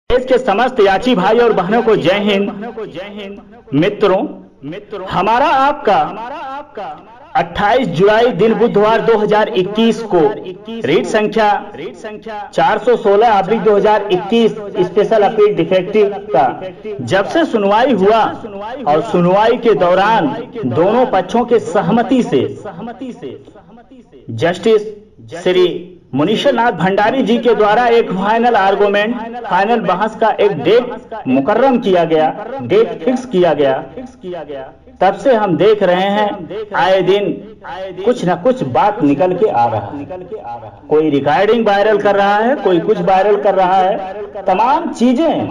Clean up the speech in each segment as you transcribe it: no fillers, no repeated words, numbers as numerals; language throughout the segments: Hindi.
देश के समस्त याची भाई और बहनों को जय हिंद। मित्रों, हमारा आपका 28 जुलाई दिन बुधवार 2021 को रीट संख्या 416/2021 स्पेशल अपील डिफेक्टिव का जब से सुनवाई हुआ और सुनवाई के दौरान दोनों पक्षों के सहमति से जस्टिस श्री मुनीश्वर नाथ भंडारी जी के द्वारा एक फाइनल बहस का एक डेट मुकर्रम किया गया, डेट फिक्स किया गया। तब से हम देख रहे हैं आए दिन कुछ न कुछ बात निकल के आ रहा है। कोई रिकॉर्डिंग वायरल कर रहा है, कोई कुछ वायरल कर रहा है। तमाम चीजें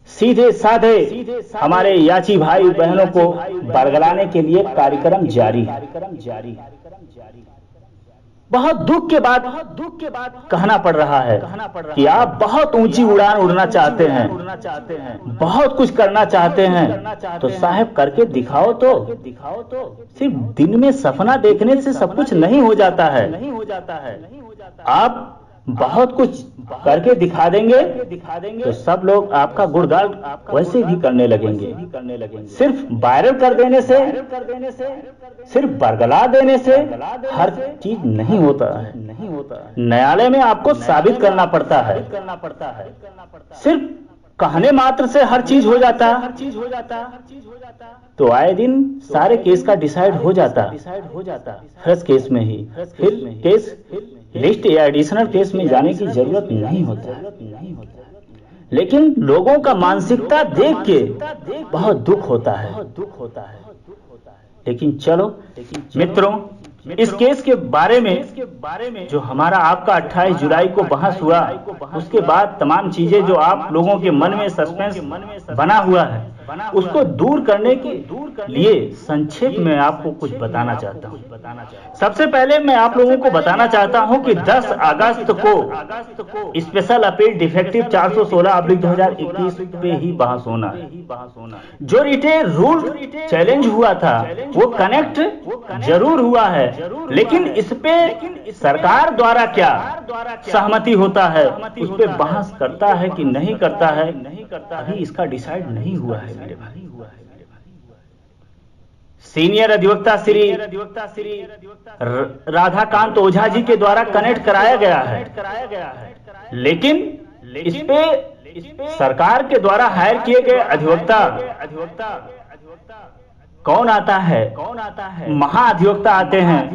सीधे साधे हमारे याची भाई बहनों को बरगलाने के लिए कार्यक्रम जारी है। बहुत दुख के बाद कहना पड़ रहा है कि आप बहुत ऊंची उड़ान उड़ना चाहते हैं, बहुत कुछ करना चाहते हैं, तो साहब करके दिखाओ तो। सिर्फ दिन में सपना देखने से सब कुछ नहीं हो जाता है। आप बहुत कुछ करके दिखा देंगे तो सब लोग आपका गुणगान वैसे भी करने लगेंगे। सिर्फ वायरल कर देने से, सिर्फ बरगला देने से हर चीज नहीं होता है। न्यायालय में आपको साबित करना पड़ता है। सिर्फ कहने मात्र से हर चीज हो जाता तो आए दिन सारे केस का डिसाइड हो जाता फ्रेश केस में ही। फिर केस लिस्ट या एडिशनल केस में जाने की जरूरत नहीं होता। लेकिन लोगों का मानसिकता देख के बहुत दुख होता है। लेकिन चलो मित्रों, इस केस के बारे में जो हमारा आपका 28 जुलाई को बहस हुआ, उसके बाद तमाम चीजें जो आप लोगों के मन में सस्पेंस बना हुआ है, उसको दूर करने के लिए संक्षेप में आपको कुछ बताना चाहता हूँ। सबसे पहले मैं आप लोगों को बताना चाहता हूँ कि 10 अगस्त को स्पेशल अपील डिफेक्टिव 416/2021 पे ही बहस होना है। जो रिटेन रूल चैलेंज हुआ था वो कनेक्ट जरूर हुआ है, लेकिन इस पे सरकार द्वारा क्या सहमति होता है, उस पे बहस करता है कि नहीं करता है, अभी इसका डिसाइड नहीं हुआ है मेरे भाई। सीनियर अधिवक्ता श्री राधाकांत ओझा जी के द्वारा कनेक्ट कराया गया है, लेकिन इस पे सरकार के द्वारा हायर किए गए अधिवक्ता कौन आता है? महाधिवक्ता आते हैं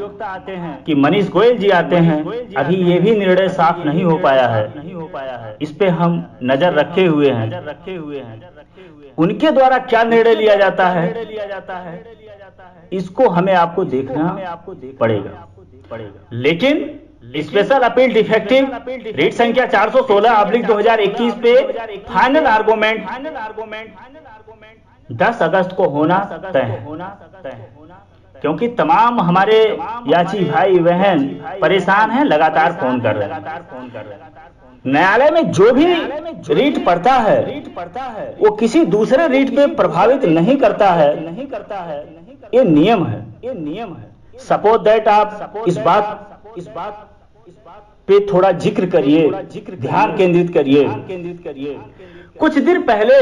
कि मनीष गोयल जी आते हैं। अभी ये भी निर्णय साफ नहीं हो पाया है। इस पे हम नजर रखे हुए हैं। उनके द्वारा क्या निर्णय लिया जाता है, इसको हमें आपको देखना पड़ेगा। लेकिन स्पेशल अपील डिफेक्टिव रीट संख्या 416/2021 पे फाइनल आर्गूमेंट 10 अगस्त को होना तय है। क्योंकि तमाम हमारे याची भाई बहन परेशान हैं, लगातार फोन कर रहे हैं। न्यायालय में जो भी रीट पड़ता है वो किसी दूसरे रीट पे प्रभावित नहीं करता है। ये नियम है। सपोज दैट आप इस बात पे थोड़ा जिक्र करिए, ध्यान केंद्रित करिए। कुछ दिन पहले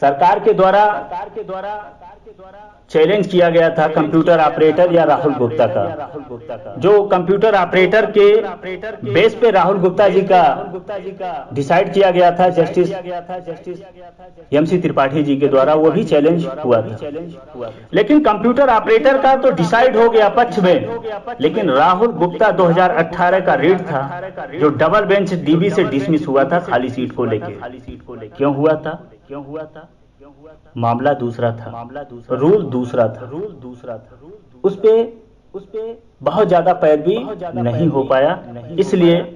सरकार के द्वारा चैलेंज किया गया था कंप्यूटर ऑपरेटर या राहुल गुप्ता का। जो कंप्यूटर ऑपरेटर के बेस पे राहुल गुप्ता जी का डिसाइड किया गया था जस्टिस एमसी त्रिपाठी जी के द्वारा, वो भी चैलेंज हुआ था। लेकिन कंप्यूटर ऑपरेटर का तो डिसाइड हो गया पक्ष में, लेकिन राहुल गुप्ता 2018 का रीट था जो डबल बेंच डीबी से डिसमिस हुआ था खाली सीट को लेके। क्यों हुआ था? मामला दूसरा था, रूल दूसरा था। उस पे बहुत ज्यादा पैरवी नहीं हो पाया, इसलिए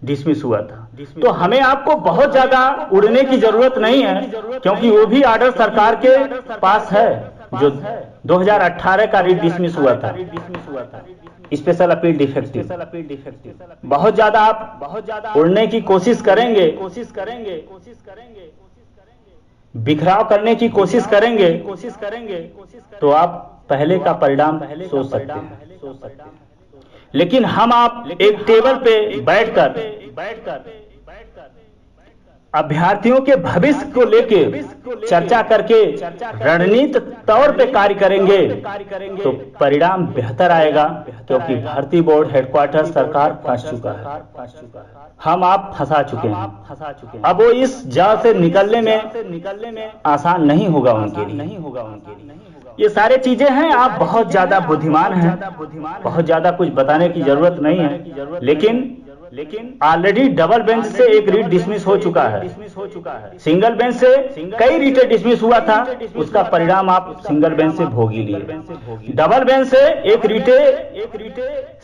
डिसमिस हुआ था। तो हमें आपको बहुत ज्यादा उड़ने की जरूरत नहीं है, क्योंकि वो भी ऑर्डर सरकार के पास है जो 2018 का रीट डिसमिस हुआ था, स्पेशल अपील डिफेक्टिव। बहुत ज्यादा उड़ने की कोशिश करेंगे, बिखराव करने की कोशिश करेंगे तो आप पहले का परिणाम सोच सकते हैं। लेकिन हम आप एक टेबल पे बैठकर अभ्यर्थियों के भविष्य को लेके चर्चा करके रणनीतिक तौर पे कार्य करेंगे तो परिणाम बेहतर आएगा, क्योंकि भर्ती बोर्ड हेडक्वार्टर सरकार फंस चुका है। हम आप फंसा चुके हैं। अब वो इस जाल से निकलने में आसान नहीं होगा उनके लिए। ये सारे चीजें हैं। आप बहुत ज्यादा बुद्धिमान हैं, बहुत ज्यादा कुछ बताने की जरूरत नहीं है, लेकिन ऑलरेडी डबल बेंच से एक रीट डिसमिस हो चुका है। सिंगल बेंच से कई रीटे डिसमिस हुआ था, उसका परिणाम आप सिंगल बेंच से भोग ही लिए। डबल बेंच से एक रीटे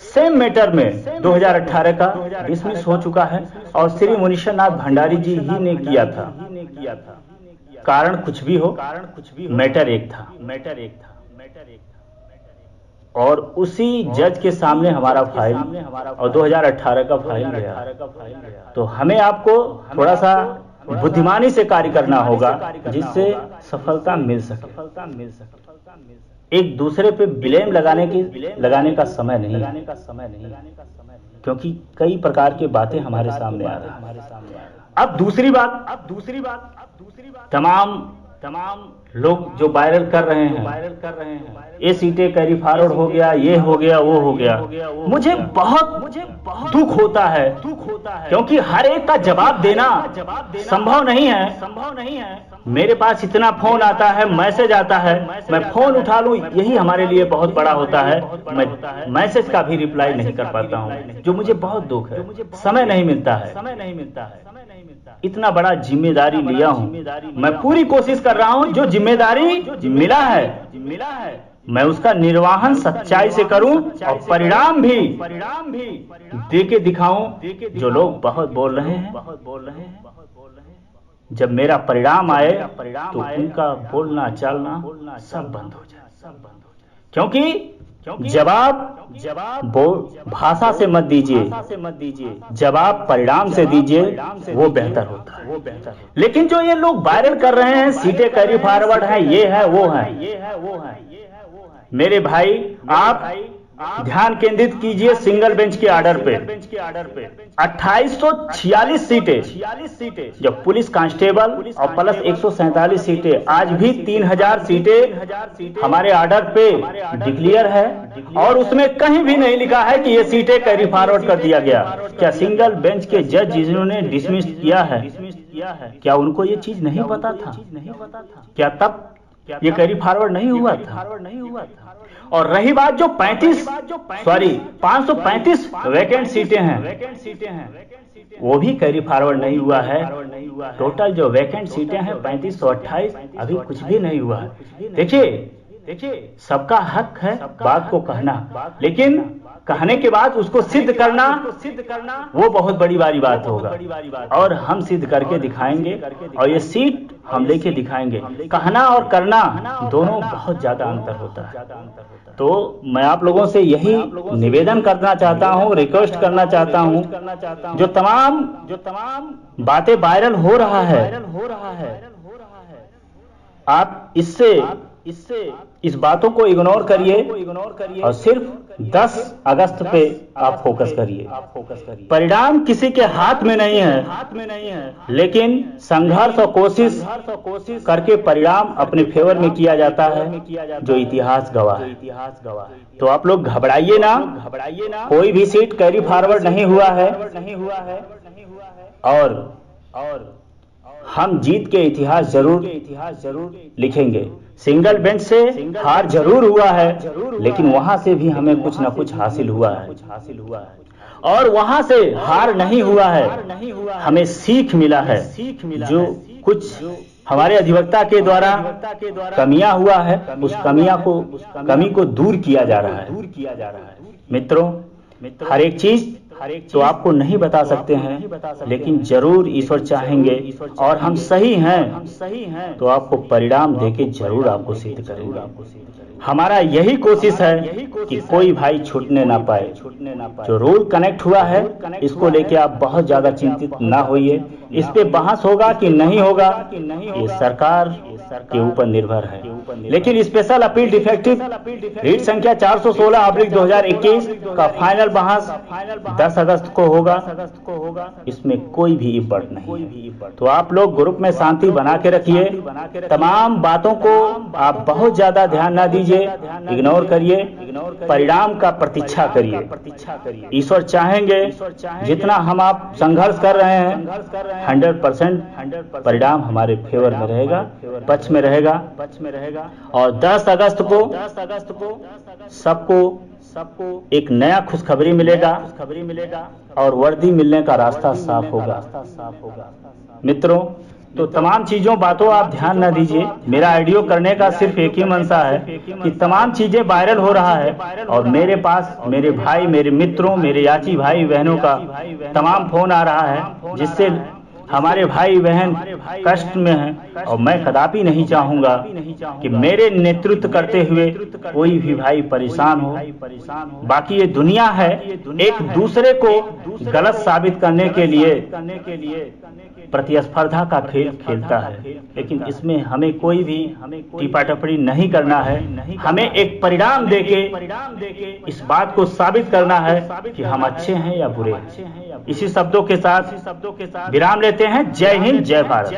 सेम मैटर में 2018 का डिसमिस हो चुका है और श्री मुनीश्वर नाथ भंडारी जी ही ने किया था। कारण कुछ भी हो, मैटर एक था और उसी जज के सामने हमारा फाइल और 2018 का फाइल गया। तो हमें आपको थोड़ा सा बुद्धिमानी से कार्य करना होगा जिससे सफलता मिल सके। एक दूसरे पे ब्लेम लगाने का समय नहीं, क्योंकि कई प्रकार की बातें हमारे सामने आ रही हैं। अब दूसरी बात तमाम लोग जो वायरल कर रहे हैं, ये सीटें कैरी फॉरवर्ड हो गया, ये हो गया, वो हो गया। मुझे बहुत दुख होता है, क्योंकि हर एक का जवाब देना संभव नहीं है। मेरे पास इतना फोन आता है, मैसेज आता है, मैं फोन उठा लूं यही हमारे लिए बहुत बड़ा होता है। मैं मैसेज का भी रिप्लाई नहीं कर पाता हूं, जो मुझे बहुत दुख है। समय नहीं मिलता है। इतना बड़ा जिम्मेदारी लिया हूं, मैं पूरी कोशिश कर रहा हूं। जो जिम्मेदारी मिला है मैं उसका निर्वहन सच्चाई से करूं और परिणाम भी दे के दिखाऊं। जो लोग बहुत बोल रहे हैं, जब मेरा परिणाम आए तो उनका बोलना चालना सब बंद हो जाए। क्योंकि जवाब भाषा से मत दीजिए, जवाब परिणाम से दीजिए, वो बेहतर होता है। लेकिन जो ये लोग वायरल कर रहे हैं, सीटें कैरी फॉरवर्ड है, ये है वो है, मेरे भाई आप ध्यान केंद्रित कीजिए सिंगल बेंच के ऑर्डर पे। 2846 सीटें जो पुलिस कांस्टेबल और प्लस 147 सीटें, आज भी 3000 सीटें हमारे ऑर्डर पे डिक्लेयर है और उसमें कहीं भी नहीं लिखा है कि ये सीटें कैरी फॉरवर्ड कर दिया गया। क्या सिंगल बेंच के जज जिन्होंने डिसमिस किया है, क्या उनको ये चीज नहीं पता था? क्या तब ये कैरी फॉरवर्ड नहीं हुआ था? और रही बात जो 535 वैकेंट सीटें हैं, वो भी कैरी फॉरवर्ड नहीं हुआ है। टोटल जो वैकेंट सीटें हैं 3528, अभी कुछ भी नहीं हुआ है। देखिए सबका हक है बात को कहना, लेकिन कहने के बाद उसको सिद्ध करना वो बहुत बड़ी बात होगा और हम सिद्ध करके दिखाएंगे और ये सीट हम लेके दिखाएंगे। कहना और करना दोनों बहुत ज्यादा अंतर होता है। तो मैं आप लोगों से यही निवेदन करना चाहता हूँ, रिक्वेस्ट करना चाहता हूँ, जो तमाम बातें वायरल हो रहा है, आप इस बातों को इग्नोर करिए और सिर्फ 10 अगस्त पे आप फोकस करिए। परिणाम किसी के हाथ में नहीं है, लेकिन संघर्ष और कोशिश करके परिणाम अपने फेवर में किया जाता है, जो इतिहास गवाह है। तो आप लोग घबराइए ना, कोई भी सीट कैरी फॉरवर्ड नहीं हुआ है और हम जीत के इतिहास जरूर लिखेंगे। सिंगल बेंच से हार जरूर हुआ है, लेकिन वहां से भी हमें कुछ ना कुछ हासिल हुआ है और वहां से हार नहीं हुआ है, हमें सीख मिला है। जो कुछ हमारे अधिवक्ता के द्वारा कमियां हुआ है, उस कमी को दूर किया जा रहा है। मित्रों, हर एक चीज तो आपको नहीं बता सकते हैं, लेकिन जरूर ईश्वर चाहेंगे और हम सही हैं तो आपको परिणाम देके जरूर आपको सिद्ध करेंगे। हमारा यही कोशिश है कि कोई भाई छूटने ना पाए। जो रूल कनेक्ट हुआ है, इसको लेके आप बहुत ज्यादा चिंतित ना होइए। इस पे बहस होगा कि नहीं होगा, ये सरकार के ऊपर निर्भर है। लेकिन स्पेशल अपील डिफेक्टिव रीट संख्या 416/2021 का फाइनल बहस 10 अगस्त को होगा। इसमें कोई भी इब्बट नहीं है। तो आप लोग ग्रुप में शांति बना के रखिए। तमाम बातों को आप बहुत ज्यादा ध्यान ना दीजिए, इग्नोर करिए, परिणाम का प्रतीक्षा करिए। ईश्वर चाहेंगे जितना हम आप संघर्ष कर रहे हैं 100% परिणाम हमारे फेवर में रहेगा, पक्ष में रहेगा। और 10 अगस्त को सबको एक नया खुशखबरी मिलेगा और वर्दी मिलने का रास्ता साफ होगा। मित्रों, तो तमाम चीजों बातों आप ध्यान न दीजिए। मेरा ऑडियो करने का सिर्फ एक ही मंशा है कि तमाम चीजें वायरल हो रहा है और मेरे पास मेरे भाई, मेरे मित्रों, मेरे याची भाई बहनों का तमाम फोन आ रहा है, जिससे हमारे भाई बहन कष्ट में हैं। और मैं कदापि नहीं चाहूंगा कि मेरे नेतृत्व करते हुए कोई भी भाई परेशान हो। बाकी ये दुनिया है, एक दूसरे को गलत साबित करने के लिए प्रतिस्पर्धा का खेल खेलता है, लेकिन इसमें हमें कोई भी टीपा टपड़ी नहीं करना है। हमें एक परिणाम देके इस बात को साबित करना है कि हम अच्छे हैं या बुरे हैं। इसी शब्दों के साथ विराम लेते हैं। जय हिंद, जय भारत।